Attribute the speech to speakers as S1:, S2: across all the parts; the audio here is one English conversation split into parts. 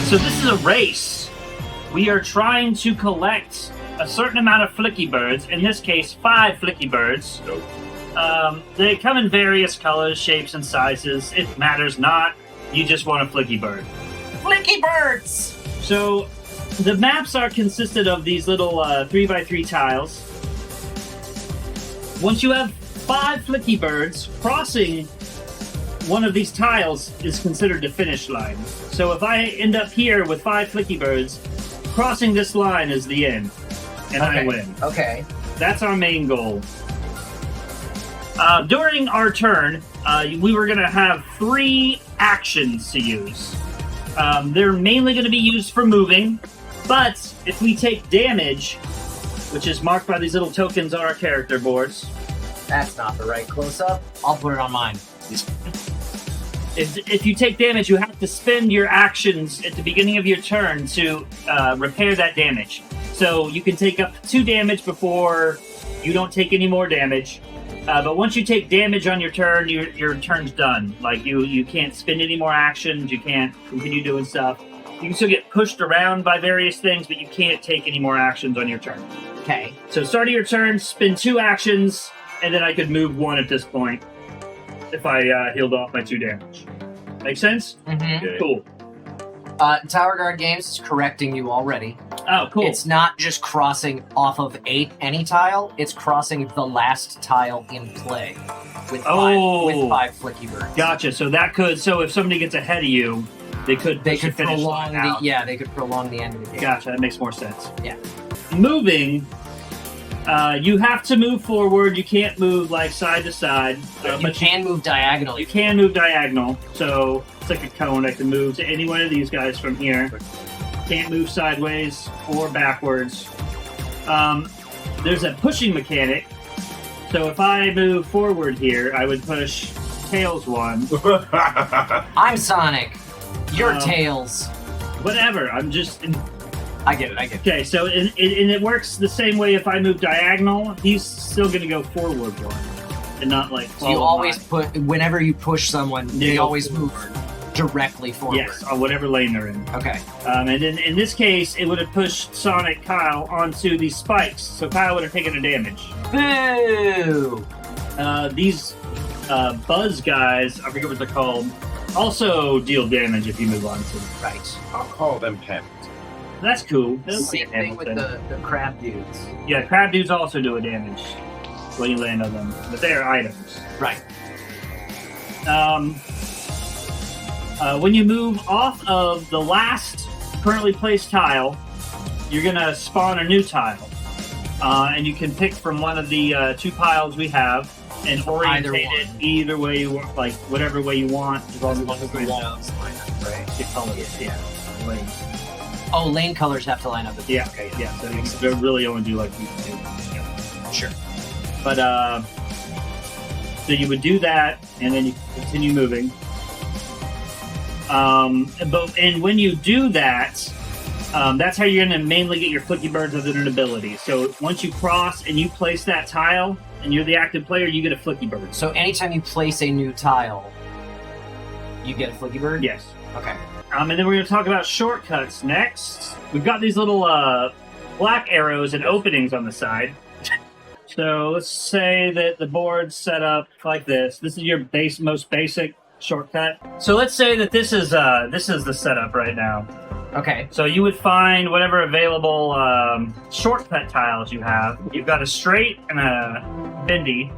S1: So this is a race. We are trying to collect a certain amount of Flicky Birds. In this case, 5 Flicky Birds. They come in various colors, shapes, and sizes. It matters not. You just want a Flicky Bird.
S2: Flicky Birds!
S1: So the maps are consisted of these little 3x3 tiles. Once you have 5 Flicky Birds, crossing one of these tiles is considered the finish line. So if I end up here with 5 Flicky Birds, crossing this line is the end, and I win.
S2: Okay.
S1: That's our main goal. During our turn, we were going to have 3 actions to use. They're mainly going to be used for moving, but if we take damage, which is marked by these little tokens on our character boards.
S2: That's not the right close-up. I'll put it on mine.
S1: If you take damage, you have to spend your actions at the beginning of your turn to repair that damage. So you can take up 2 damage before you don't take any more damage. But once you take damage on your turn, your turn's done. Like, you can't spend any more actions, you can't continue doing stuff. You can still get pushed around by various things, but you can't take any more actions on your turn.
S2: Okay.
S1: So start of your turn, spend 2 actions, and then I could move 1 at this point if I healed off my 2 damage. Make sense?
S2: Mm-hmm.
S3: Okay.
S1: Cool.
S2: Tower Guard Games is correcting you already.
S1: Oh, cool.
S2: It's not just crossing off of any tile, it's crossing the last tile in play with 5 Flicky Birds.
S1: Gotcha. So that could, so if somebody gets ahead of you, they could finish
S2: prolong
S1: out.
S2: they could prolong the end of the game.
S1: Gotcha. That makes more sense.
S2: Yeah.
S1: Moving, you have to move forward. You can't move like side to side.
S2: But you can move diagonally.
S1: You can move diagonal. So it's like a cone. I can move to any one of these guys from here. Can't move sideways or backwards. There's a pushing mechanic. So if I move forward here, I would push Tails 1.
S2: I'm Sonic. You're Tails.
S1: Whatever. I'm just...
S2: I get it.
S1: Okay, so it works the same way if I move diagonal. He's still going to go forward 1. And not like...
S2: So you always whenever you push someone, they always move directly forward.
S1: Yes, on whatever lane they're in.
S2: Okay.
S1: And then in this case, it would have pushed Sonic Kyle onto these spikes, so Kyle would have taken a damage.
S2: Boo!
S1: These Buzz guys, I forget what they're called, also deal damage if you move on to them.
S2: Right.
S3: I'll call them pets.
S1: That's cool.
S2: Same thing with the crab dudes.
S1: Yeah, crab dudes also do a damage when you land on them, but they are items.
S2: Right.
S1: When you move off of the last currently placed tile, you're going to spawn a new tile. And you can pick from one of the 2 piles we have and orientate it either way you want, like whatever way you want. As long as the walls line up, right? The colors, yeah. Lanes.
S2: Oh, lane colors have to line up with
S1: Yeah, okay, yeah. So they really only do like these 2. Yeah.
S2: Sure.
S1: But, so you would do that, and then you continue moving. And when you do that, that's how you're going to mainly get your Flicky Birds with an ability. So once you cross and you place that tile, and you're the active player, you get a Flicky Bird.
S2: So anytime you place a new tile, you get a Flicky Bird?
S1: Yes.
S2: Okay.
S1: And then we're going to talk about shortcuts next. We've got these little black arrows and openings on the side. So let's say that the board's set up like this. This is your most basic shortcut. So let's say that this is the setup right now.
S2: Okay.
S1: So you would find whatever available shortcut tiles you have. You've got a straight and a bendy.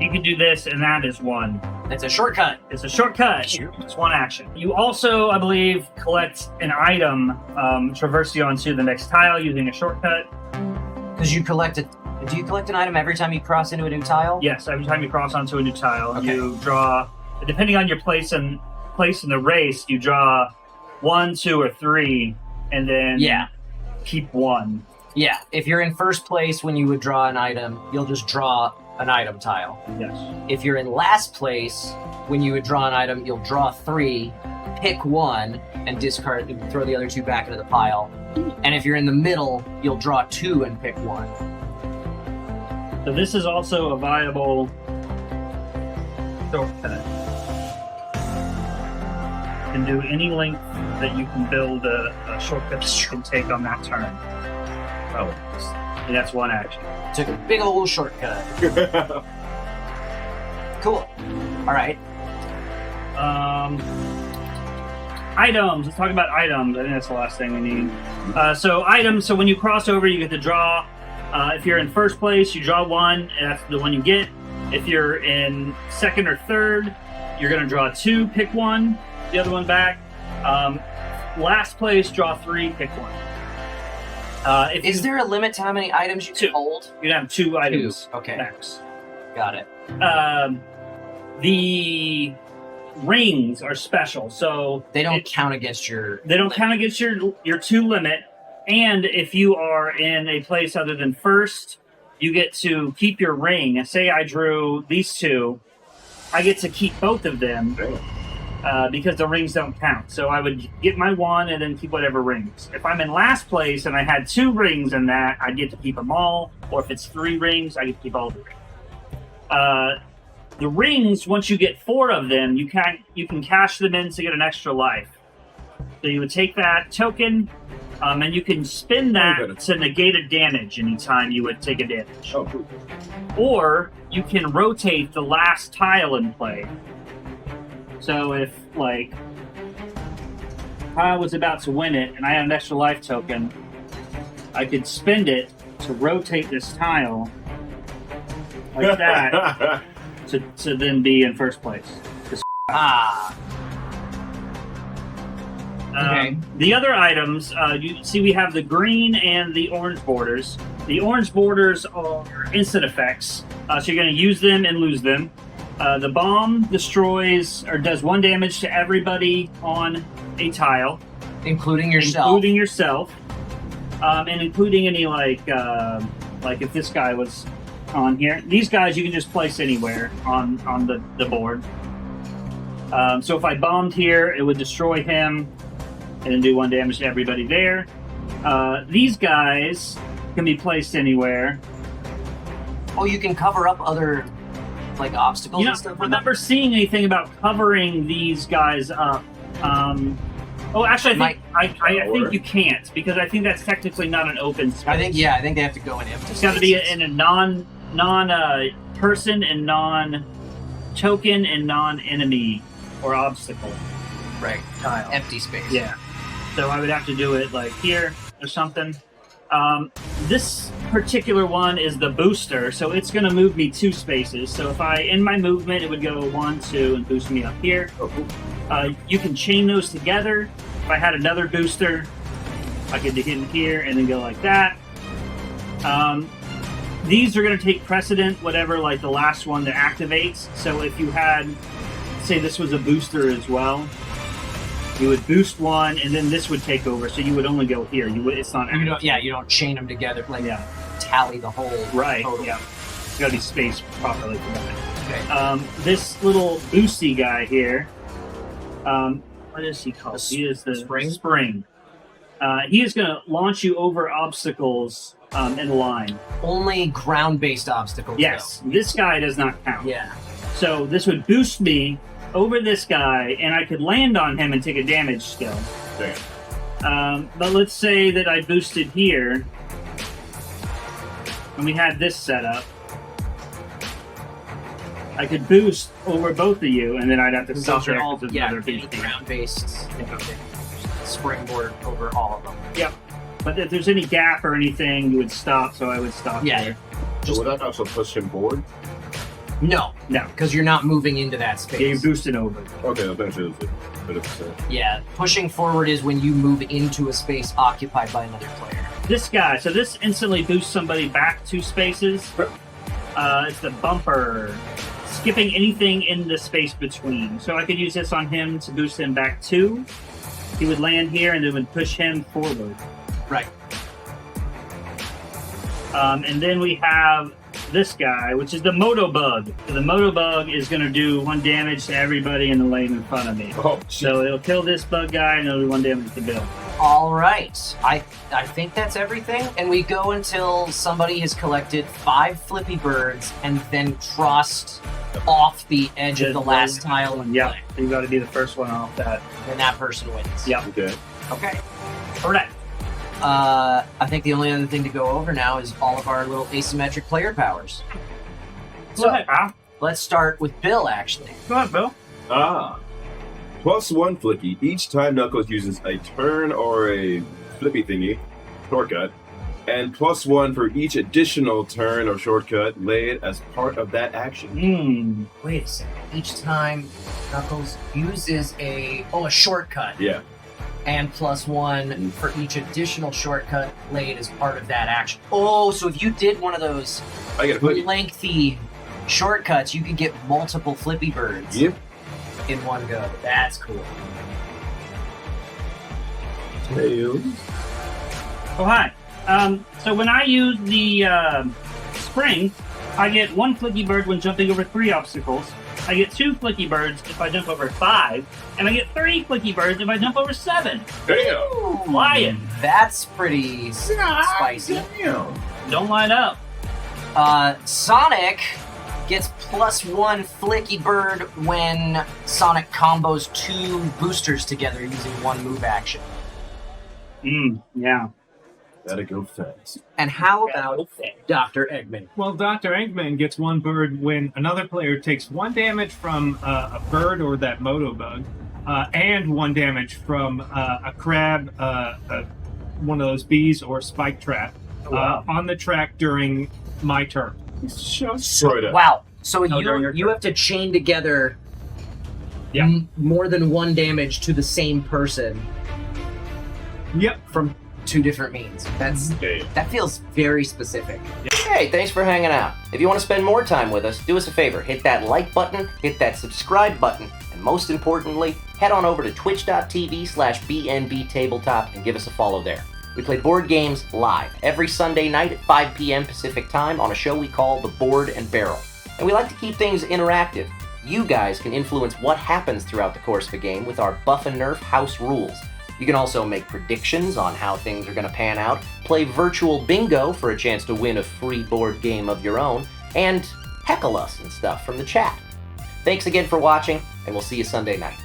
S1: You can do this, and that is 1.
S2: It's a shortcut.
S1: It's a shortcut. It's 1 action. You also, I believe, collect an item, traverse you onto the next tile using a shortcut.
S2: Because you collect it. Do you collect an item every time you cross into a new tile?
S1: Yes, every time you cross onto a new tile,
S2: Okay.
S1: you draw. Depending on your place in the race, you draw 1, 2, or 3, and then keep 1.
S2: Yeah. If you're in first place when you would draw an item, you'll just draw an item tile.
S1: Yes.
S2: If you're in last place when you would draw an item, you'll draw 3, pick 1, and discard. Throw the other 2 back into the pile. And if you're in the middle, you'll draw 2 and pick 1.
S1: So this is also a viable shortcut. can do any length that you can build a shortcut that you can take on that turn.
S3: Oh.
S1: And that's one action.
S2: Took a big old shortcut. Cool. All right.
S1: Items. Let's talk about items. I think that's the last thing we need. So items. So when you cross over, you get to draw. If you're in first place, you draw one, and that's the one you get. If you're in second or third, you're going to draw two, pick one, the other one back. Last place, draw three, pick one.
S2: Is there a limit to how many items you can hold?
S1: You can have two items.
S2: Okay.
S1: Max.
S2: Got it.
S1: The rings are special, so
S2: they don't count against your.
S1: They don't count against your two limit. And if you are in a place other than first, you get to keep your ring. Say I drew these two, I get to keep both of them because the rings don't count. So I would get my one and then keep whatever rings. If I'm in last place and I had two rings in that, I get to keep them all. Or if it's three rings, I get to keep all the rings. The rings, once you get four of them, you can cash them in to get an extra life. So you would take that token, and you can spin that to negate a damage anytime you would take a damage.
S3: Oh, cool.
S1: Or you can rotate the last tile in play. So if, like, I was about to win it and I had an extra life token, I could spend it to rotate this tile like that to then be in first place.
S2: Okay.
S1: The other items, you see we have the green and the orange borders. The orange borders are instant effects, so you're going to use them and lose them. The bomb destroys or does one damage to everybody on a tile.
S2: Including yourself.
S1: Including yourself. And including any, like if this guy was on here. These guys you can just place anywhere on the board. So if I bombed here, it would destroy him and then do one damage to everybody there. These guys can be placed anywhere.
S2: Oh, you can cover up other like obstacles
S1: You
S2: and
S1: don't
S2: stuff.
S1: remember seeing anything about covering these guys up. Actually, I think you can't because I think that's technically not an open space.
S2: I think they have to go in empty.
S1: It's got to be in a non person and non token and non enemy or obstacle.
S2: Right.
S1: Tile.
S2: Empty space.
S1: Yeah. So I would have to do it like here or something. This particular one is the booster, so it's going to move me 2 spaces. So if in my movement, it would go 1, 2, and boost me up here. You can chain those together. If I had another booster, I could hit in here and then go like that. These are going to take precedent, whatever, like the last one that activates. So if you had, say this was a booster as well, you would boost one, and then this would take over. So you would only go here. It's not.
S2: You don't chain them together. Like tally the whole.
S1: Right.
S2: Total.
S1: Yeah. It's got to be spaced properly for that.
S2: Okay.
S1: This little boosty guy here. What is he called? He is the spring. He is going to launch you over obstacles in a line.
S2: Only ground-based obstacles.
S1: Yes.
S2: Though.
S1: This guy does not count.
S2: Yeah.
S1: So this would boost me over this guy, and I could land on him and take a damage still.
S3: Damn.
S1: But let's say that I boosted here, and we had this set up. I could boost over both of you, and then I'd have to stop there.
S2: Ground-based springboard over all of them.
S1: Yep. But if there's any gap or anything, you would stop, so I would stop there.
S3: So would that also push him forward?
S2: No, because you're not moving into that space.
S1: Yeah, you're boosting over.
S3: Okay, eventually it's a bit of a set.
S2: Yeah, pushing forward is when you move into a space occupied by another player.
S1: This guy, so this instantly boosts somebody back 2 spaces. It's the bumper. Skipping anything in the space between. So I could use this on him to boost him back 2. He would land here and it would push him forward.
S2: Right.
S1: And then we have this guy, which is the Moto Bug. So the Moto Bug is going to do 1 damage to everybody in the lane in front of me.
S3: Oh,
S1: so it'll kill this bug guy and it'll do 1 damage to Bill.
S2: All right. I think that's everything. And we go until somebody has collected 5 Flicky Birds and then crossed off the edge of the last tile and
S1: Yeah,
S2: play.
S1: you got to be the first one off that.
S2: Then that person wins.
S1: Yeah.
S3: Okay.
S2: Okay.
S1: Correct.
S2: I think the only other thing to go over now is all of our little asymmetric player powers.
S1: Go ahead, Al.
S2: Let's start with Bill, actually.
S1: Go ahead, Bill.
S3: +1 Flicky each time Knuckles uses a turn or a flippy thingy, shortcut, and +1 for each additional turn or shortcut laid as part of that action.
S2: Wait a second. Each time Knuckles uses a shortcut.
S3: Yeah.
S2: And +1 for each additional shortcut laid as part of that action. Oh, so if you did one of those
S3: I get a flicky.
S2: lengthy shortcuts, you could get multiple Flippy Birds
S3: Yep.
S2: in one go. That's cool.
S3: Tails.
S1: Oh, hi. So when I use the spring, I get 1 Flicky Bird when jumping over 3 obstacles. I get 2 Flicky Birds if I jump over 5, and I get 3 Flicky Birds if I jump over 7.
S3: Damn.
S1: Flying.
S2: That's pretty spicy.
S1: Don't line up.
S2: Sonic gets +1 Flicky Bird when Sonic combos 2 boosters together using 1 move action.
S1: Yeah.
S3: Gotta go fast.
S2: And how about Dr. Eggman?
S4: Well, Dr. Eggman gets 1 bird when another player takes 1 damage from a bird or that moto bug, and 1 damage from a crab, one of those bees or spike trap on the track during my turn.
S3: Straight up.
S2: Wow. So
S1: during your
S2: you have to chain together
S4: Yeah.
S2: more than 1 damage to the same person
S4: Yep.
S2: from 2 different means.
S3: Damn.
S2: That feels very specific. Hey, thanks for hanging out. If you want to spend more time with us, do us a favor. Hit that like button, hit that subscribe button, and most importantly, head on over to twitch.tv/BNB Tabletop and give us a follow there. We play board games live every Sunday night at 5 p.m. Pacific Time on a show we call The Board and Barrel. And we like to keep things interactive. You guys can influence what happens throughout the course of a game with our Buff and Nerf house rules. You can also make predictions on how things are going to pan out, play virtual bingo for a chance to win a free board game of your own, and heckle us and stuff from the chat. Thanks again for watching, and we'll see you Sunday night.